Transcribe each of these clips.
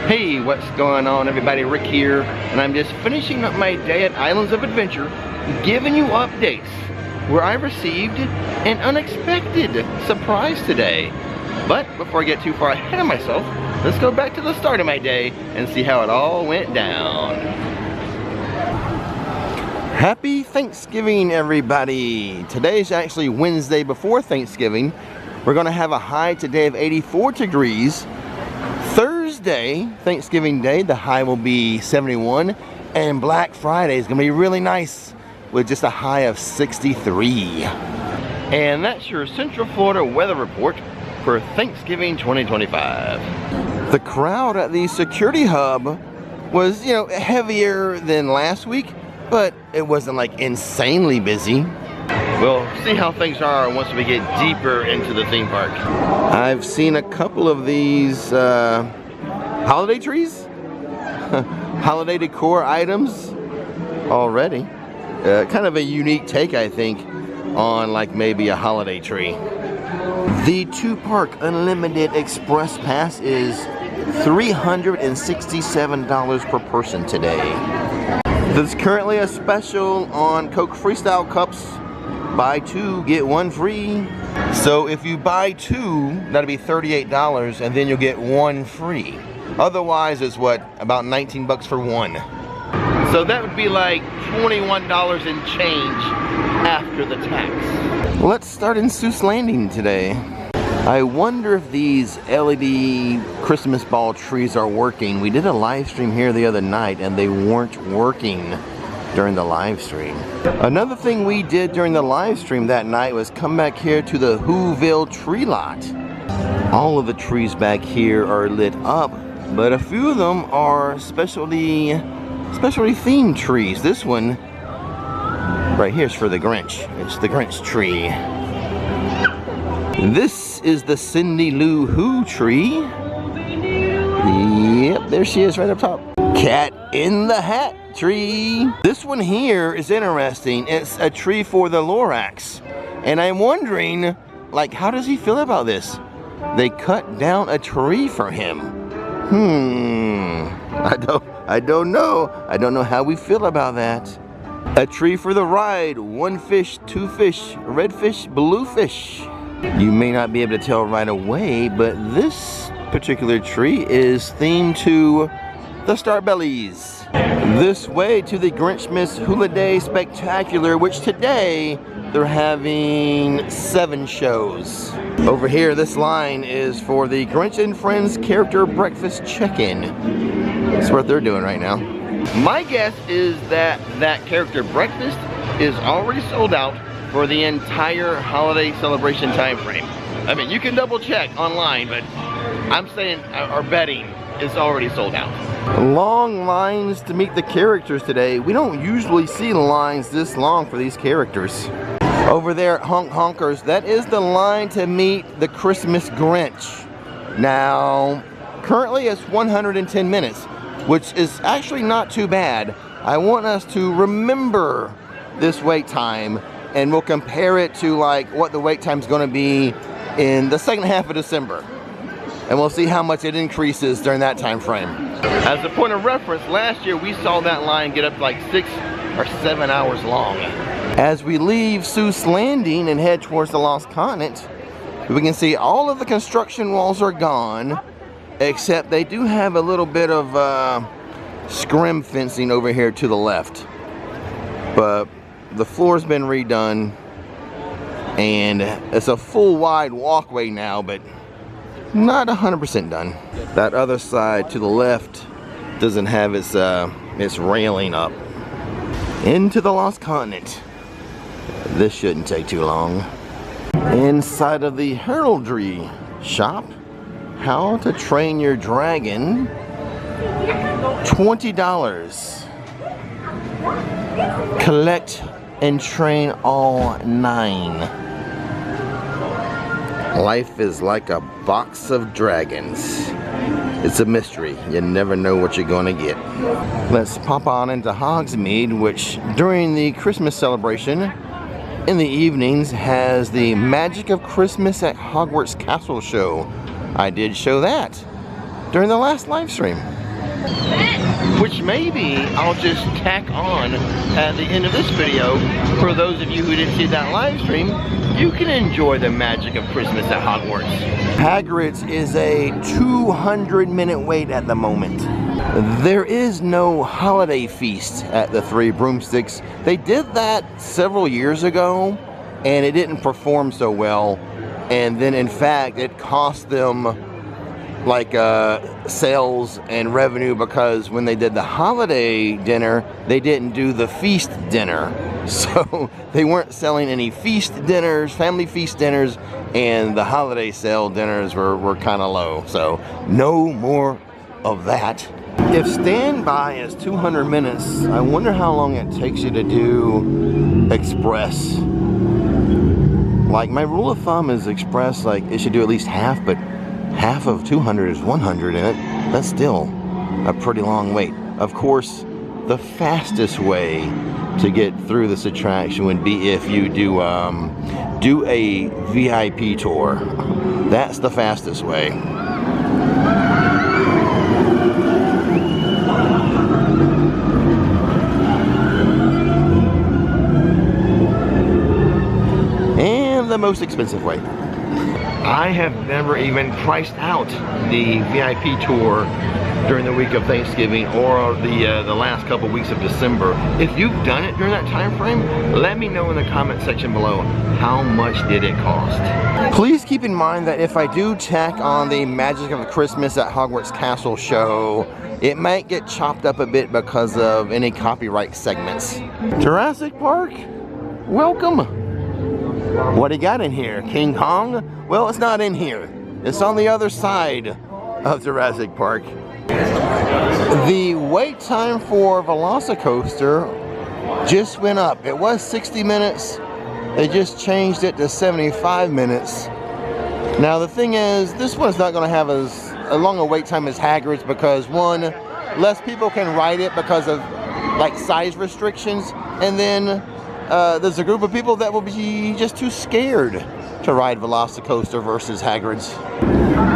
Hey, what's going on everybody? Rick here, and I'm just finishing up my day at Islands of Adventure, giving you updates where I received an unexpected surprise today. But before I get too far ahead of myself, let's go back to the start of my day and see how it all went down. Happy Thanksgiving, everybody. Today's actually Wednesday before Thanksgiving. We're gonna have a high today of 84 degrees. Thursday, Thanksgiving Day, the high will be 71, and Black Friday is gonna be really nice with just a high of 63. And that's your Central Florida weather report for Thanksgiving 2025. The crowd at the security hub was, heavier than last week, but it wasn't like insanely busy. We'll see how things are once we get deeper into the theme park. I've seen a couple of these holiday trees, holiday decor items already. Kind of a unique take, I think, on like maybe a holiday tree. The 2-park unlimited express pass is $367 per person today. There's currently a special on Coke Freestyle cups. Buy 2, get 1 free. So if you buy 2, that'll be $38, and then you'll get 1 free. Otherwise, it's what, about 19 bucks for 1. So that would be like $21 and change after the tax. Let's start in Seuss Landing today. I wonder if these LED Christmas ball trees are working. We did a live stream here the other night, and they weren't working during the live stream. Another thing we did during the live stream that night was come back here to the Whoville tree lot. All of the trees back here are lit up, but a few of them are specialty themed trees. This one right here is for the Grinch. It's the Grinch tree. This is the Cindy Lou Who tree. Yep, there she is right up top. Cat in the Hat tree. This one here is interesting. It's a tree for the Lorax. And I'm wondering, like, how does he feel about this? They cut down a tree for him. I don't know. I don't know how we feel about that. A tree for the ride. 1 fish, 2 fish, red fish, blue fish. You may not be able to tell right away, but this particular tree is themed to the Starbellies. This way to the Grinchmas Hula Day Spectacular, which today they're having 7 shows. Over here, this line is for the Grinch and Friends Character Breakfast Check-In. That's what they're doing right now. My guess is that character breakfast is already sold out for the entire holiday celebration time frame. I mean, you can double check online, but I'm saying, or betting, it's already sold out. Long lines to meet the characters today. We don't usually see lines this long for these characters. Over there at Honk Honkers, that is the line to meet the Christmas Grinch. Now, currently it's 110 minutes, which is actually not too bad. I want us to remember this wait time, and we'll compare it to like what the wait time is going to be in the second half of December. And we'll see how much it increases during that time frame. As a point of reference, last year we saw that line get up to like 6 or 7 hours long. As we leave Seuss Landing and head towards the Lost Continent, we can see all of the construction walls are gone, except they do have a little bit of scrim fencing over here to the left. But the floor's been redone, and it's a full wide walkway now, but not 100% done. That other side to the left doesn't have its railing up. Into the Lost Continent. This shouldn't take too long. Inside of the heraldry shop, how to train your dragon, $20. Collect and train all 9. Life is like a box of dragons. It's a mystery. You never know what you're gonna get. Let's pop on into Hogsmeade, which during the Christmas celebration in the evenings has the Magic of Christmas at Hogwarts Castle show. I did show that during the last live stream. Which maybe I'll just tack on at the end of this video. For those of you who didn't see that live stream, you can enjoy the magic of Christmas at Hogwarts. Hagrid's is a 200-minute wait at the moment. There is no holiday feast at the Three Broomsticks. They did that several years ago, and it didn't perform so well. And then, in fact, it cost them like sales and revenue, because when they did the holiday dinner, they didn't do the feast dinner. So they weren't selling any feast dinners, family feast dinners, and the holiday sale dinners were kind of low. So no more of that. If standby is 200 minutes, I wonder how long it takes you to do express. Like, my rule of thumb is express, like, it should do at least half, but half of 200 is 100 in it. That's still a pretty long wait. Of course, the fastest way to get through this attraction would be if you do a VIP tour. That's the fastest way. And the most expensive way. I have never even priced out the VIP tour during the week of Thanksgiving or the last couple weeks of December. If you've done it during that time frame, let me know in the comment section below, how much did it cost? Please keep in mind that if I do tack on the Magic of Christmas at Hogwarts Castle show, it might get chopped up a bit because of any copyright segments. Jurassic Park, welcome. What do you got in here? King Kong? Well, it's not in here. It's on the other side of Jurassic Park. The wait time for Velocicoaster just went up. It was 60 minutes. They just changed it to 75 minutes. Now the thing is, this one's not going to have as long a wait time as Hagrid's, because one, less people can ride it because of like size restrictions, and then there's a group of people that will be just too scared to ride Velocicoaster versus Hagrid's.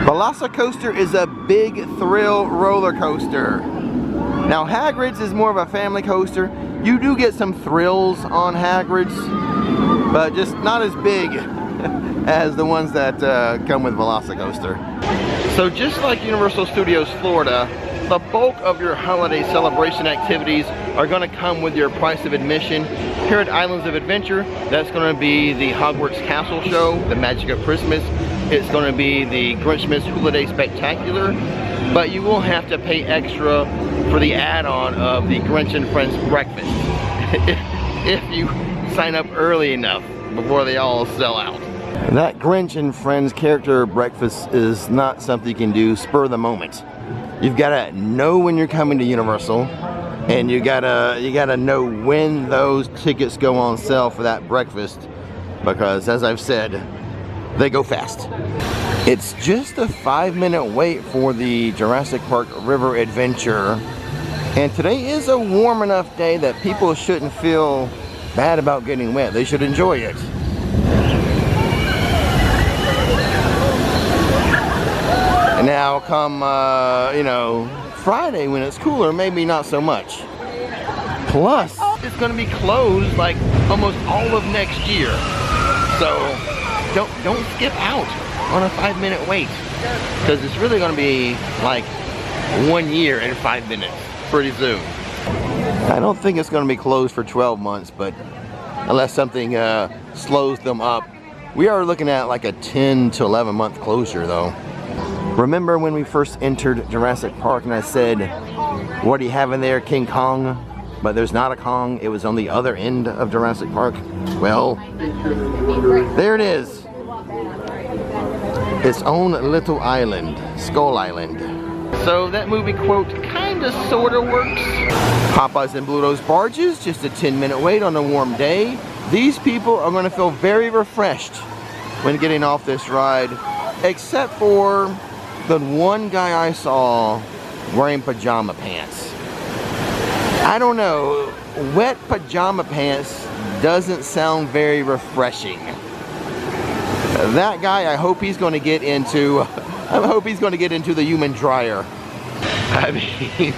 Velocicoaster is a big thrill roller coaster. Now Hagrid's is more of a family coaster. You do get some thrills on Hagrid's, but just not as big as the ones that come with Velocicoaster. So just like Universal Studios Florida, the bulk of your holiday celebration activities are going to come with your price of admission. Here at Islands of Adventure, that's going to be the Hogwarts Castle Show, the Magic of Christmas. It's going to be the Grinchmas Holiday Spectacular, but you will have to pay extra for the add-on of the Grinch and Friends Breakfast if you sign up early enough before they all sell out. That Grinch and Friends character breakfast is not something you can do spur of the moment. You've got to know when you're coming to Universal, and you gotta know when those tickets go on sale for that breakfast, because as I've said, they go fast. It's just a 5-minute wait for the Jurassic Park River Adventure, and today is a warm enough day that people shouldn't feel bad about getting wet. They should enjoy it. And now come, you know, Friday when it's cooler, maybe not so much. Plus, it's going to be closed like almost all of next year. So don't skip out on a 5-minute wait, because it's really going to be like 1 year and 5 minutes pretty soon. I don't think it's going to be closed for 12 months, but unless something slows them up, we are looking at like a 10 to 11 month closure though. Remember when we first entered Jurassic Park and I said, what do you have in there, King Kong? But there's not a Kong, it was on the other end of Jurassic Park. Well, there it is. Its own little island, Skull Island. So that movie quote kinda sorta works. Popeyes and Bluto's barges, just a 10-minute wait on a warm day. These people are gonna feel very refreshed when getting off this ride, except for the one guy I saw wearing pajama pants. I don't know, wet pajama pants doesn't sound very refreshing. That guy, I hope he's going to get into the human dryer. I mean,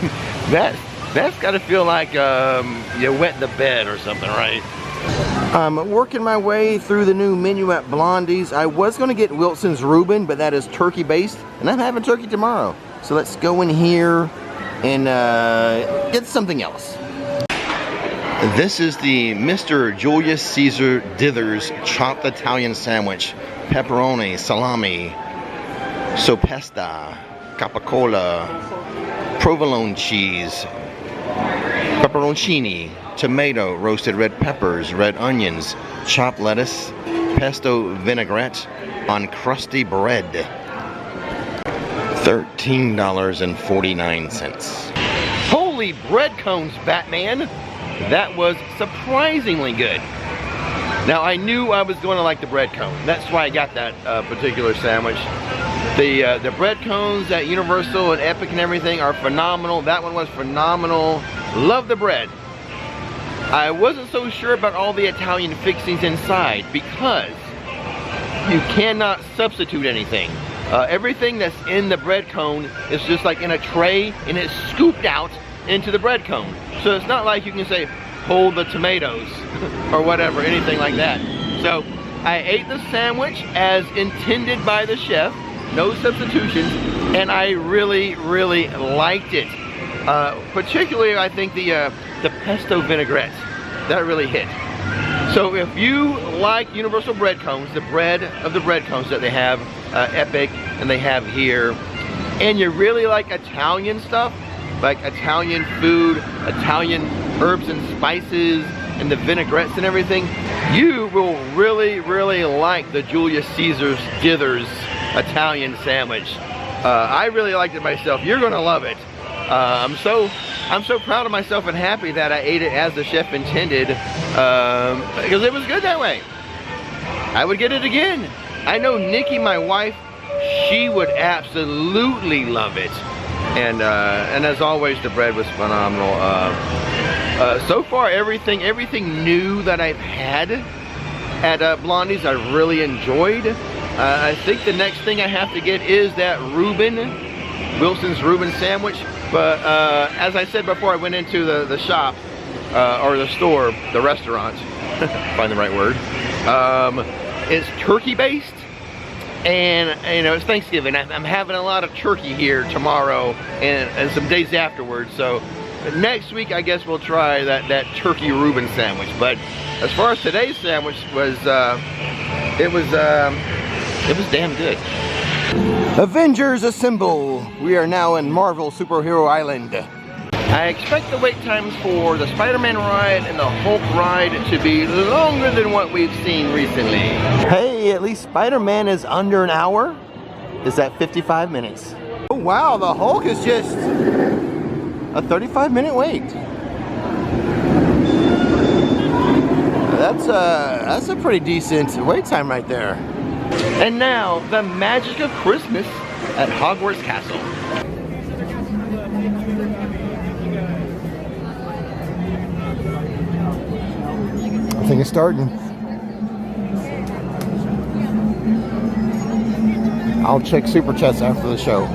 that's got to feel like you wet the bed or something, right? I'm working my way through the new menu at Blondie's. I was going to get Wilson's Reuben, but that is turkey based, and I'm having turkey tomorrow. So let's go in here and get something else. This is the Mr. Julius Caesar Dithers chopped Italian sandwich. Pepperoni, salami, sopesta, capicola, provolone cheese, pepperoncini, tomato, roasted red peppers, red onions, chopped lettuce, pesto vinaigrette on crusty bread. $13.49. Holy bread cones, Batman! That was surprisingly good. Now I knew I was going to like the bread cone. That's why I got that particular sandwich. The bread cones at Universal and Epic and everything are phenomenal. That one was phenomenal. Love the bread. I wasn't so sure about all the Italian fixings inside because you cannot substitute anything. Everything that's in the bread cone is just like in a tray and it's scooped out into the bread cone. So it's not like you can say, hold the tomatoes or whatever, anything like that. So I ate the sandwich as intended by the chef, no substitutions, and I really, really liked it. Particularly, I think the pesto vinaigrette, that really hit. So if you like Universal bread cones, the bread of the bread cones that they have, Epic, and they have here, and you really like Italian stuff, like Italian food, Italian herbs and spices, and the vinaigrettes and everything, you will really, really like the Julius Caesar Dithers Italian sandwich. I really liked it myself. You're gonna love it. I'm so proud of myself and happy that I ate it as the chef intended, because it was good that way. I would get it again. I know Nikki, my wife, she would absolutely love it. And as always, the bread was phenomenal. So far, everything new that I've had at Blondie's, I really enjoyed. I think the next thing I have to get is that Wilson's Reuben sandwich. But as I said before, I went into the shop, or the store, the restaurant, find the right word. It's turkey based. And you know, it's Thanksgiving. I'm having a lot of turkey here tomorrow and some days afterwards. So next week, I guess we'll try that turkey Reuben sandwich. But as far as today's sandwich was, it was damn good. Avengers Assemble. We are now in Marvel Superhero Island. I expect the wait times for the Spider-Man ride and the Hulk ride to be longer than what we've seen recently. Hey, at least Spider-Man is under an hour. Is that 55 minutes? Oh wow, the Hulk is just a 35-minute wait. That's a pretty decent wait time right there. And now, the magic of Christmas at Hogwarts Castle. I think it's starting. I'll check Super Chats after the show.